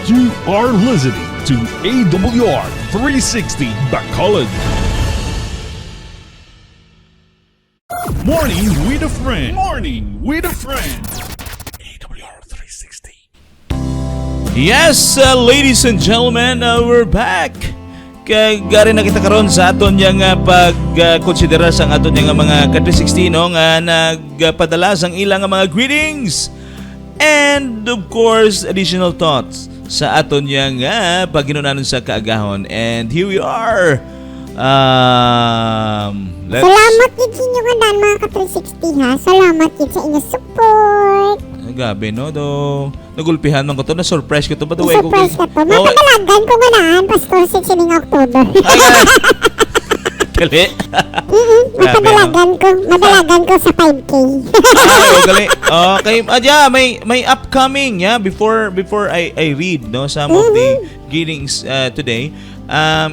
You are listening to AWR 360 Bacolod. Morning with a friend. Morning with a friend. AWR 360. Yes, ladies and gentlemen, we're back. Gari na kita karon sa aton yang pag-konsidera sa aton yang mga ka-360, no, nga nagpadala sang ilang mga greetings and of course additional thoughts sa aton yang paghinunanon sa kaagahon. And here we are. Salamat yun sa inyo nga mga ka-360, ha? Salamat yun sa inyong support. Gabi, no? Nagulpihan man ko to. Na-surprise ko to. But the way Surprise ka to. Matagalagan ko nga naan, Pastor, sa sining October. Gali. Madalagan ko sa 5K. Gali. Okay. May upcoming, before I read, no, some of the greetings today.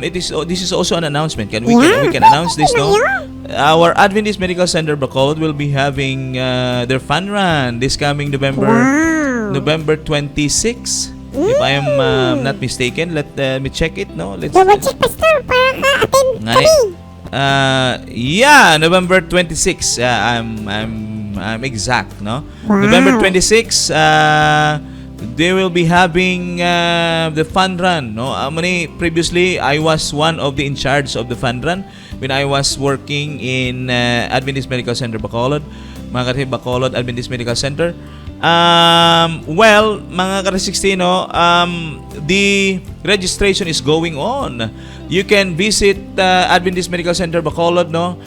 This is also an announcement. We can announce this, no? Our Adventist Medical Center Bacolod will be having their fun run this coming November 26. If I am not mistaken, let me check it, no? Let's Double check, Pastor, para ka-attend kami. November 26. I'm exact, no? Wow. November 26. They will be having the fun run, no? Previously, I was one of the in charge of the fun run when I was working in Adventist Medical Center Bacolod, mga Bacolod Adventist Medical Center. Well, mga ka-360, no, the registration is going on. You can visit Adventist Medical Center Bacolod, no?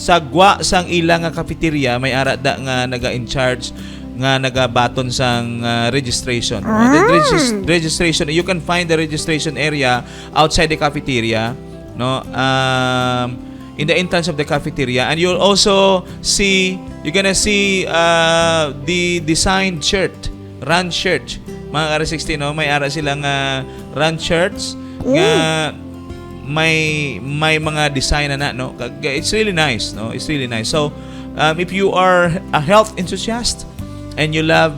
Sagwa sang ilang nga cafeteria may ara da nga naga-in charge nga nagabaton sang registration. The registration, you can find the registration area outside the cafeteria, no? In the entrance of the cafeteria, and you're gonna see the designed shirt, run shirt. Mga R60, no, may ara silang run shirts nga may mga design na, no? It's really nice, no? It's really nice. So, if you are a health enthusiast and you love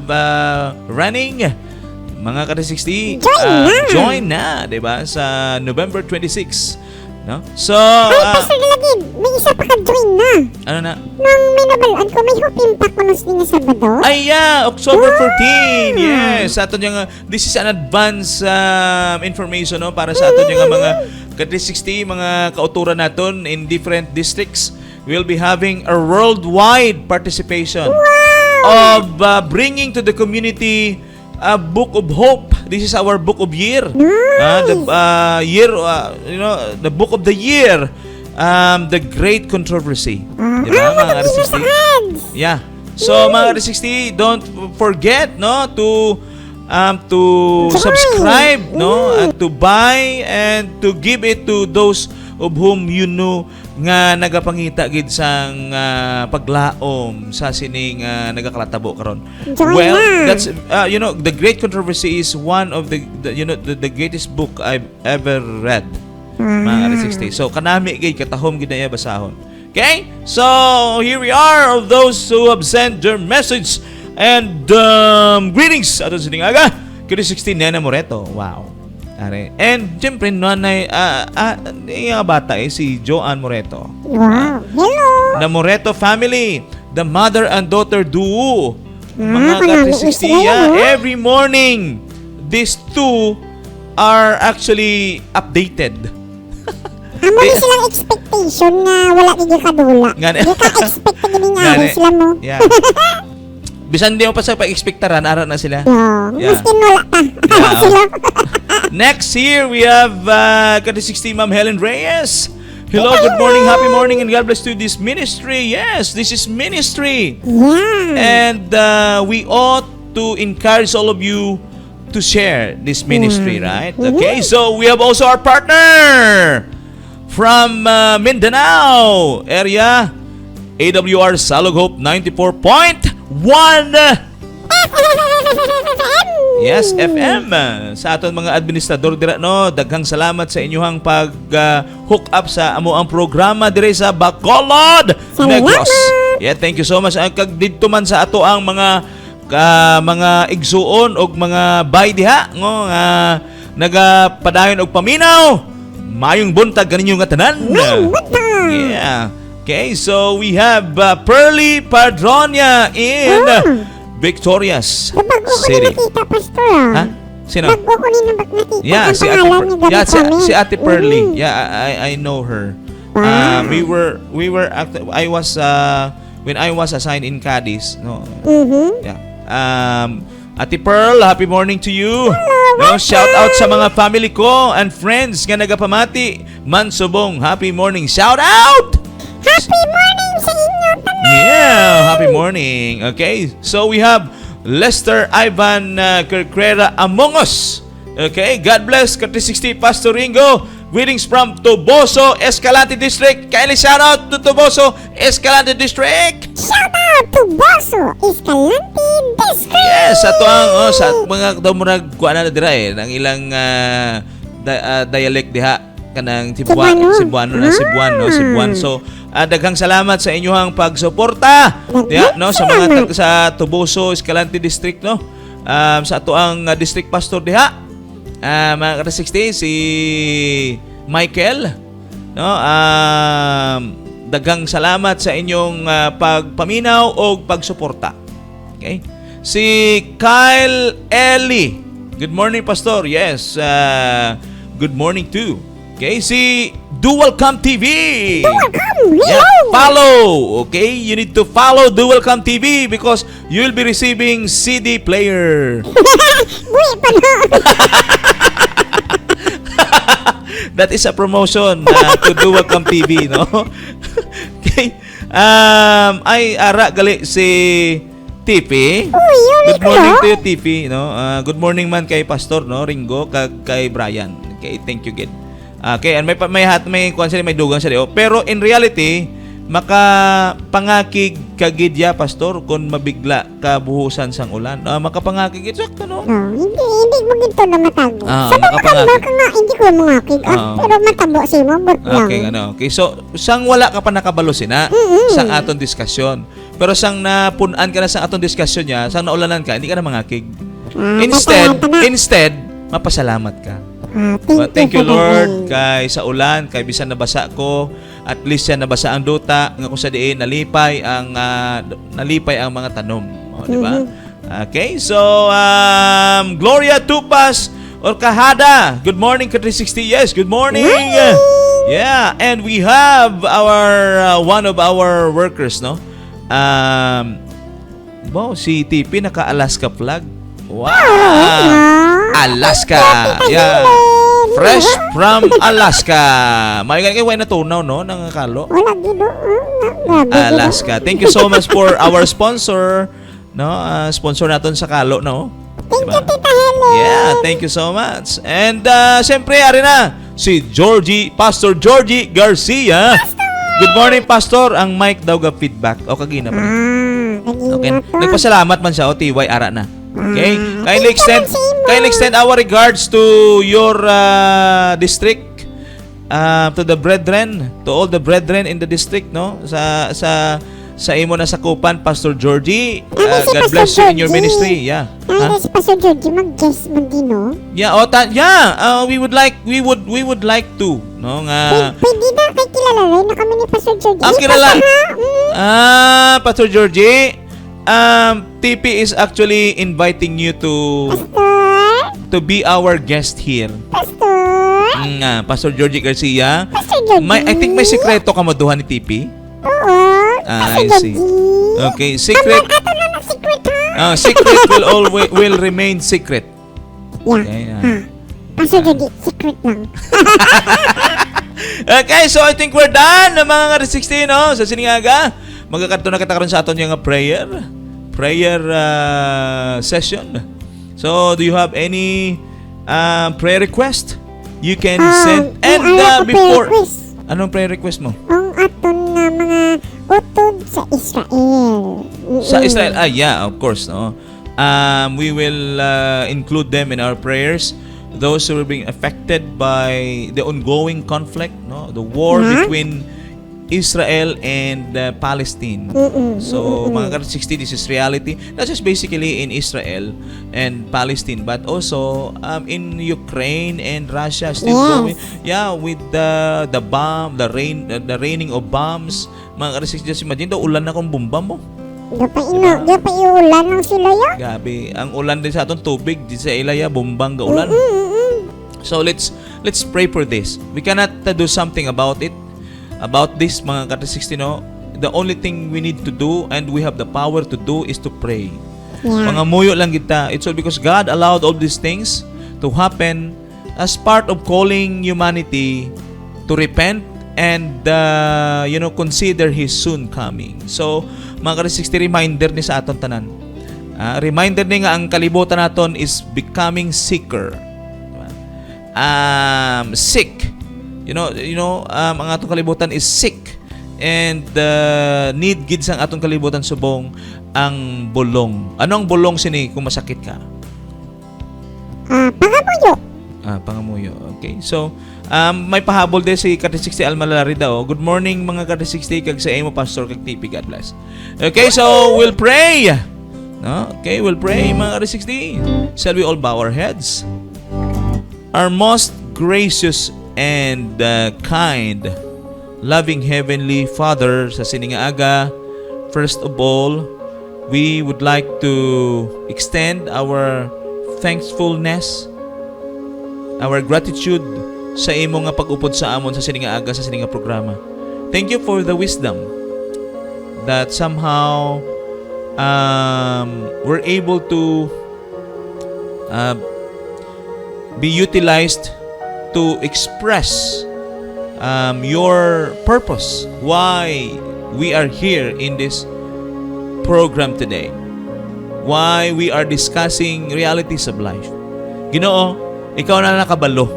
running, mga ka-360, join na, 'di ba? Sa November 26, no? So, Pastor Galagin, may isa pa ka-join na. ano na? Nang may nabalaan ko, may hope impact ko nung Sabado. Ay, October 14. Yes, sa aton yung this is an advance information, no, para sa aton yung mga ka-360, mga kauturan naton in different districts. We'll be having a worldwide participation of bringing to the community a book of hope. This is our book of year. The book of the year. The Great Controversy. Diba, mga R60? Yeah. So, mga R60, don't forget, no, to subscribe, no, and to buy and to give it to those of whom you know nga nagapangita gid sang paglaom sa sining nagakalatabo karon. Well, that's The Great Controversy is one of the greatest book I've ever read. Mga R60. So kanami gid katahom gid na basahon. Okay? So here we are of those who have sent their message and greetings ato sining aga. K16 Nena Moreto. Wow. Are. And siyempre, nanay, yung bata si Joanne Moreto. Wow. Hello. the Moreto family, the mother and daughter duo. Mga marami ka-360, sila yun, yeah, no? every morning, these two are actually updated. Amo ni silang expectation nga wala gigi kadula. Ngani. Di ka expect na gini nga Ngani. sila mo. Yeah. Bisan di mo pa sa pag-expectaran, ara na sila. Yo, Yeah. miskin wala ta. Yeah. Sila. Next here, we have ka-360 Ma'am Helen Reyes. Hello, good morning, happy morning, and God bless to this ministry. Yes, this is ministry. Yeah. And we ought to encourage all of you to share this ministry, right? Okay, so we have also our partner from Mindanao area, AWR Salog Hope 94.1. Yes, FM. Sa aton mga administrador dira no, daghang salamat sa inyong pag hook up sa amo ang programa dire sa Bacolod, Negros. Yeah, thank you so much. Ang kag didto man sa ato ang mga igsuon og mga bay diha ngo nga nagapadayon og paminaw. Mayong buntag kaninyo nga tanan. Yeah. Okay, so we have Pearly Padronia in Victorias Bago ko City. ni nakita, Pastor. Ha? Sino? Bago ko ni nakita. Yeah, ang si Ate pangalan niya yeah, gamit si kami. Ate Pearly. Yeah, I know her. Wow. I was when I was assigned in Cadiz, no. Yeah. Ate Pearl, happy morning to you. No, shout out sa mga family ko and friends nga nagapamati. Mansubong, happy morning. Shout out. Happy morning sa inyo tanan. Yeah, happy morning. Okay, so we have Lester Ivan Kerkrera among us. Okay, God bless ka-360 Pastor Ringo. Greetings from Toboso, Escalante District. Kindly shout out to Toboso, Escalante District. Shout out to Boso, Escalante District. Yes, ato ang sa mga murag kuan na dira ng ilang dialect diha kanang Cebuano na Cebuano. So daghang salamat sa inyong pagsuporta diha no sa mga sa Toboso, Escalante District no. Sa ato ang district pastor diha. Mga ka-360 si Michael no, daghang salamat sa inyong pagpaminaw o pagsuporta. Okay? Si Kyle Ellie, good morning Pastor. Yes, good morning too. Okay, si Dualcom TV. Welcome. Yeah, Hello. follow. Okay, you need to follow Dualcom TV because you'll be receiving CD player. Buhi pa na. That is a promotion to Dualcom TV, no? Okay. Ay ara gali si Tipi. Uy, yun Good morning ko. to you, Tipi, no? Good morning man kay Pastor, no? Ringo kag kay Brian. Okay, thank you, Gid. Okay, and may kuan sila, may dugang sila. Pero in reality, makapangakig kagidya Pastor kung mabigla kabuhusan sang ulan. Makapangakig sakto no. Hindi mo gito na matago. Ah, Sabi mo makapangakig. ka nga, hindi ko mangakig. Pero matabo si mo, but lang. Okay, ano. Okay, so sang wala ka pa nakabalo sina sang aton diskusyon. Pero sang napunan ka na sang aton diskusyon niya, sang naulanan ka, hindi ka na mangakig. Instead, mapasalamat ka. Thank you Lord kay sa ulan, kay bisan nabasa ko, at least yan nabasa ang duta nga kung sa diin nalipay ang mga tanom, di ba? Okay, so Gloria Tupas or Kahada, good morning ka-360. Yes, good morning. Yeah, and we have our one of our workers, no? Si TP naka-Alaska flag. Wow! Alaska. Yeah. Fresh from Alaska. May ganyan kayo natunaw, no? Nang kalo. Wala gido. Alaska. Thank you so much for our sponsor. No? Sponsor natin sa kalo, no? Thank you, Tita Helen. Yeah, thank you so much. And siyempre, ari na, si Pastor Georgie Garcia. Good morning, Pastor. Ang mic daw ga feedback. O, kagina pa. Okay. Nagpasalamat man siya. O, TY, ara na. Okay? Kindly extend our regards to your district, to the brethren, to all the brethren in the district, no? Sa sa imo na sakupan, Pastor Georgie. Ano si God Pastor bless you in your Georgie? ministry. Yeah. Ano si Pastor Georgie mag-guest mo din, no? Yeah, we would like to, no, nga Pwede na, kay kilala rin na kami ni Pastor Georgie. Ah, kilala. Ha? Pastor Georgie, TP is actually inviting you to be our guest here. Pastor? Pastor Georgie Garcia. Pastor Georgie? I think may sikreto ka maduhan ni TP. Oo. I Pastor see. Georgie. Okay, secret. Ato na na secret, ha? Secret will remain secret. Yeah. Okay, Ha. Pastor Georgie, secret lang. Okay, so I think we're done mga 16, no? Sa Siningaga, magkakato na kita karon sa aton yung prayer session. So, do you have any prayer request? You can send before Request. anong prayer request mo? Ang aton nga mga utod sa Israel. Sa Israel. Yeah, of course, no. We will include them in our prayers. Those who are being affected by the ongoing conflict, no, the war between Israel and Palestine. So, mga ka-60, this is reality. Not just basically in Israel and Palestine, but also in Ukraine and Russia still going. Yeah, with the bomb, the raining of bombs. Mga ka-60, just imagine, ulan na kung bomba mo. Dapat iulan lang sila ya. Gabi, ang ulan din sa atong tubig, di sa ilaya, bumbang ga ulan. So let's pray for this. We cannot do something about it. About this, mga ka-60, no? The only thing we need to do and we have the power to do is to pray. Yeah. Mga muyo lang kita. It's all because God allowed all these things to happen as part of calling humanity to repent and consider His soon coming. So, mga ka-60, reminder ni sa aton tanan. Reminder ni nga ang kalibutan naton is becoming sicker. Sick. Ang atong kalibutan is sick and need gid sang atong kalibutan subong ang bulong. Ano ang bulong sini kung masakit ka? Pangamuyo. Pangamuyo. Okay. So, may pahabol din si Kati60 Almalarida. Good morning mga Kati60 kag sa imo Pastor kag TP. God bless. Okay, so we'll pray. No? Okay, we'll pray mga Kati60. Shall we all bow our heads? Our most gracious and kind, loving Heavenly Father sa Siningaaga, first of all, we would like to extend our thankfulness, our gratitude sa imo nga pag-upod sa amon sa Siningaaga sa Sininga programa. Thank you for the wisdom that somehow we're able to be utilized to express your purpose, why we are here in this program today, why we are discussing realities of life. Ginoo, ikaw na nakabalo,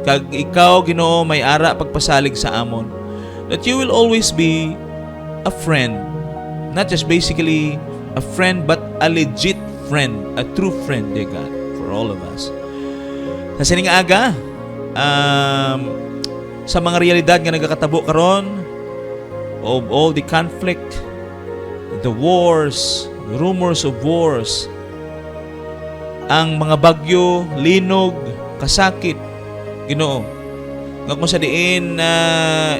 kag ikaw Ginoo may ara pagpasalig sa amon, that you will always be a friend, not just basically a friend, but a legit friend, a true friend, dear God, for all of us. Sa Siningaaga, sa mga realidad nga nagkakatabo karon of all the conflict, the wars, the rumors of wars, ang mga bagyo, linog, kasakit, Ginoo, nga kung sa diin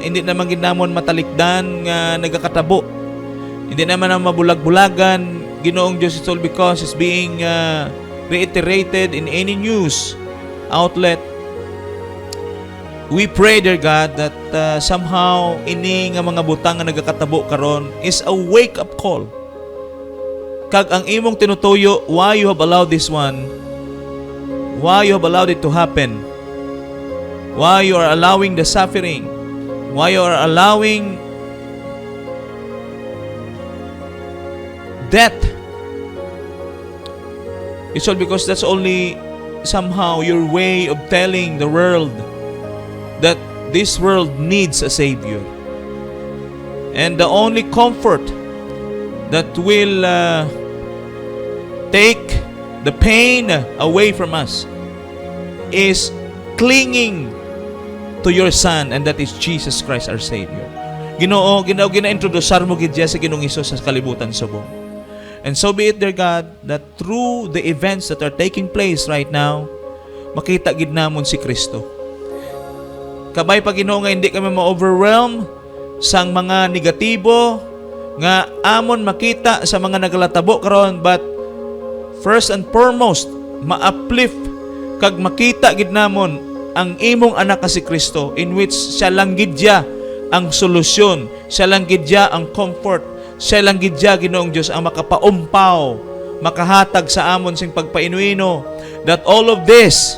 hindi naman ginamon matalikdan nga nagkakatabo, hindi naman ang mabulag-bulagan, Ginoong Diyos, it's all because it's being reiterated in any news outlet. We pray, dear God, that somehow ini nga mga butang nga nagakatabo karon is a wake-up call. Kag ang imong tinutuyo, why you have allowed this one, why you have allowed it to happen, why you are allowing the suffering, why you are allowing death. It's all because that's only somehow your way of telling the world that this world needs a Savior. And the only comfort that will take the pain away from us is clinging to your Son, and that is Jesus Christ our Savior. Ginoo gina-introduce mo gid sa Ginoong Hesus sa kalibutan subong. And so be it, dear God, that through the events that are taking place right now, makita gid namon si Kristo. Kabay pa Ginoo nga hindi kami ma-overwhelm sang mga negatibo nga amon makita sa mga nagalatabo karon, but first and foremost ma-uplift kag makita gid namon ang imong anak ka si Kristo, in which siya lang gid ya ang solusyon, siya lang gid ya ang comfort, siya lang gid ya Ginoong Dios ang makapaumpaw, makahatag sa amon sing pagpainuino, that all of this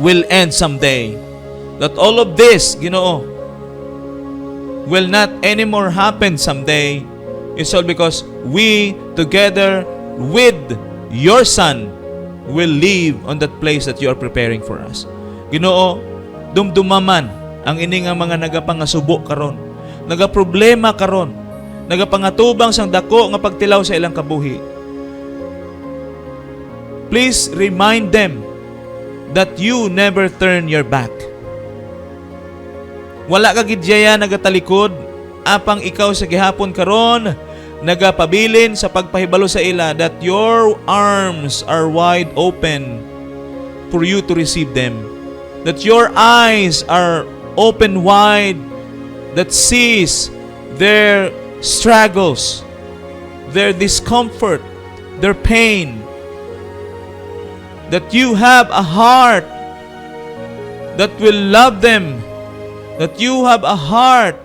will end someday. That all of this, Ginoo, will not anymore happen someday. It's all because we, together with your Son, will live on that place that you are preparing for us. Ginoo, dumdumaman ang ining nga mga nagapangasubo karon, nagaproblema karon, nagapangatubang sang dako nga pagtilaw sa ilang kabuhi. Please remind them that you never turn your back. Wala ka gid diya nagatalikod, apang ikaw sa gihapon karon nagapabilin sa pagpahibalo sa ila that your arms are wide open for you to receive them. That your eyes are open wide, that sees their struggles, their discomfort, their pain. That you have a heart that will love them, that you have a heart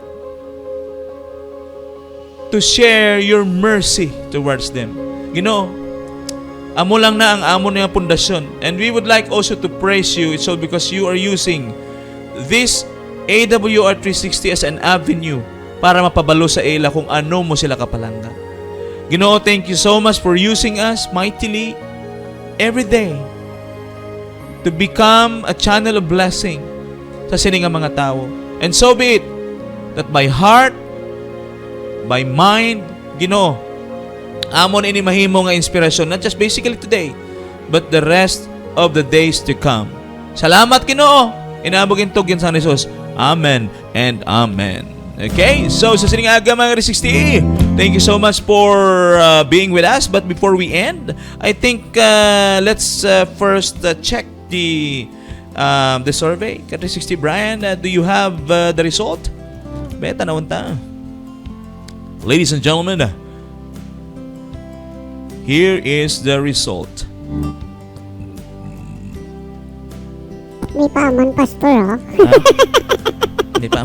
to share your mercy towards them. Ginoo, amo lang na ang amo na pundasyon. And we would like also to praise you. It's all because you are using this AWR 360 as an avenue para mapabalo sa ila kung ano mo sila kapalangga. Ginoo, thank you so much for using us mightily every day to become a channel of blessing sa sining nga mga tao. And so be it that by heart, by mind, Ginoo, amon ini mahimo nga inspirasyon, not just basically today, but the rest of the days to come. Salamat Ginoo. Inabogin tugyan sa Jesus. Amen and amen. Okay, so sa sining aga mga 360, thank you so much for being with us. But before we end, I think let's first check the survey. Ka 360 Brian, do you have the result? Beta na unta. Ladies and gentlemen, here is the result. May paman, Pastor, Hindi pa.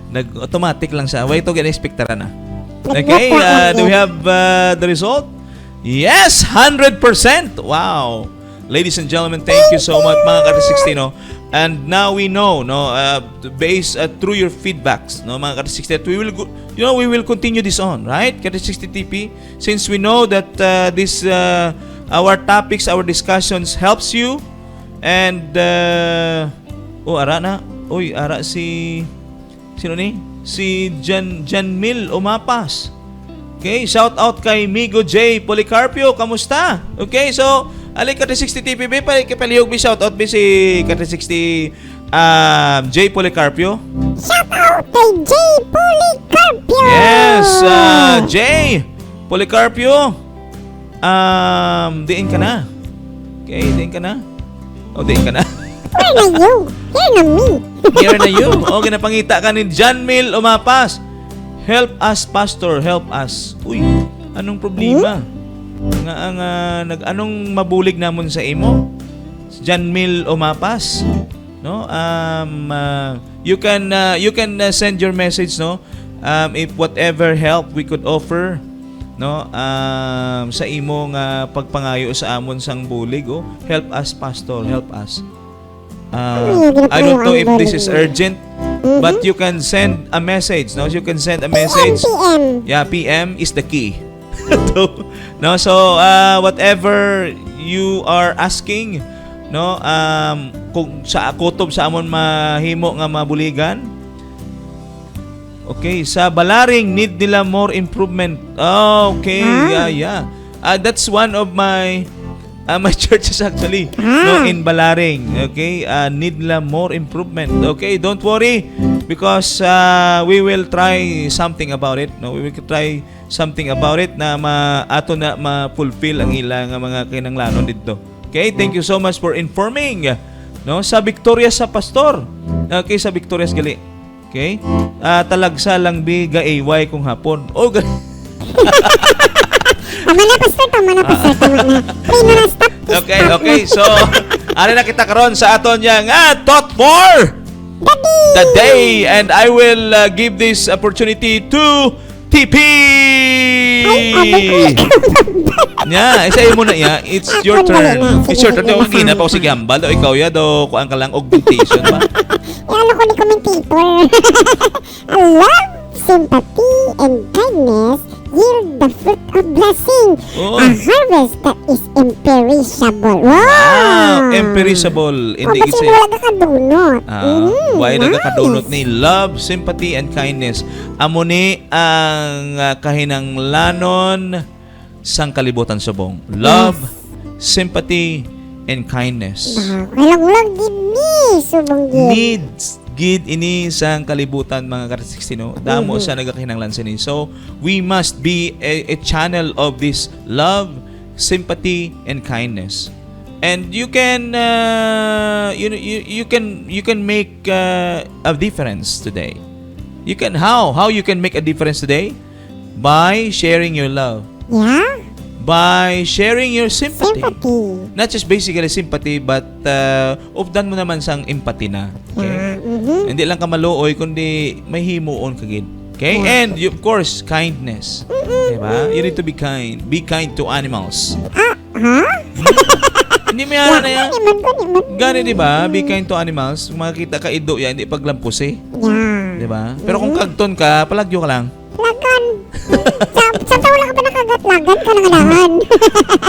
Nag-automatic lang siya. Wait, ito gina-expectara na. Okay, do we have the result? Yes, 100%! Wow! Ladies and gentlemen, thank you so much mga Kati 60, no? And now we know, no, based through your feedbacks, no, mga Kati 60, that we will we will continue this on, right? Kati 60 TP, since we know that this our topics, our discussions helps you, and ara na. Uy, ara si sino ni? Si Janmil Umapas. Okay, shout out kay Migo J Policarpio, kamusta? Okay, so alay Kati 60 TPB, palihog mi shout out mi si Kati 60 J Policarpio. Shout out kay J Policarpio. Yes, J Policarpio. Diin ka na. Okay, diin ka na. O, diin ka na. Where na you? Here na me. Here na you. O, ginapangita ka ni Janmil Umapas. Help us, Pastor. Help us. Uy, anong problema? Nga ang anong mabulig namon sa imo? Janmil Umapas. No? You can send your message, no? If whatever help we could offer, no, sa imo nga pagpangayo sa amon sang bulig, oh. Help us, Pastor. Help us. I don't know if this is urgent, but you can send a message, no? You can send a message. PM. Yeah, PM is the key. No, so whatever you are asking, no, kung sa kutob sa amon mahimo nga mabuligan. Okay, sa Balaring need nila more improvement. Oh, okay. Yeah. That's one of my my churches actually, no, in Balaring. Okay, need nila more improvement. Okay, don't worry. because we will try something about it. No, we will try something about it na ato na ma-fulfill ang ilang mga kinanglanon dito. Okay, thank you so much for informing. No, sa Victorias sa Pastor. Okay, sa Victorias gali. Okay? Talagsa lang bi ga-AY kung hapon. Oh, Tama na, Pastor. Tama na. Pray na na, stop. Okay. So, ari na kita karon sa aton yang thought for the day, and I will give this opportunity to TP. Nya, isa mo na ya. It's your turn. It's your turn. Daw gina pa ko sige hambal. O ikaw ya do kuan ka lang augmentation ba. Ano ko ni commentator. Love, sympathy, and kindness yield the fruit of blessing. Oh. A harvest that is imperishable. Wow! Imperishable. Hindi Kasi kasi. wala ka kadunot. Why nice. nagkakadunot ni love, sympathy, and kindness. Amo ni ang kahinanglanon sang kalibutan subong. Love, sympathy, and kindness. Kailang gini, subong gini. Needs gid ini sang kalibutan mga ka-16 damo sa nagakahinanglan sini. So we must be a channel of this love, sympathy, and kindness. And you can you can make a difference today. You can how you can make a difference today? By sharing your love, Yeah? by sharing your sympathy. Sympathy. Not just basically sympathy, but updan mo naman sang empathy na. Okay? Hindi lang ka maluoy, kundi may himuon ka gid. Okay? And of course, kindness. Diba? You need to be kind. Be kind to animals. Ha? Hindi mo yan na yan. Gani. Gani, diba? Be kind to animals. Kung makikita ka ido yan, hindi paglampos eh. Yeah. Diba? Pero kung kagton ka, palagyo ka lang. Lagan. Sa wala ka pa nakagat, lagan ka lang alahan.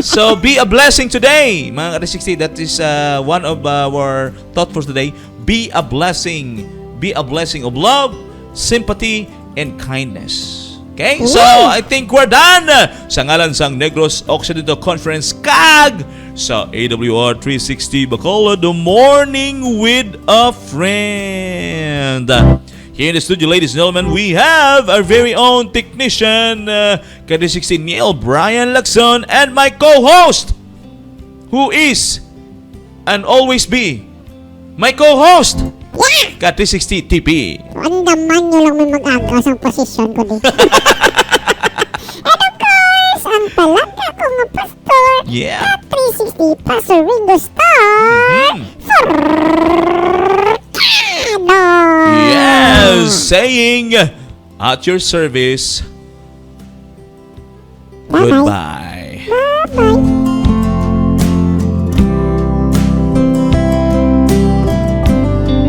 So, be a blessing today. Mga ka-60, that is one of our thought for today. Be a blessing. Be a blessing of love, sympathy, and kindness. Okay? So, I think we're done. Sa ngalan sang Negros Occidental Conference KAG sa AWR 360 Bacolod, the morning with a friend. Here in the studio, ladies and gentlemen, we have our very own technician, K360 Neil Brian Lacson, and my co-host, who is and always be my co-host, K360 TP. Andaman nyo lang may mag-aga sa posisyon ko dito. And of course, ang palangga ko nga pastor, Yeah. 360 Pastor Ringo Starr. Yes, saying at your service, Bye-bye. goodbye.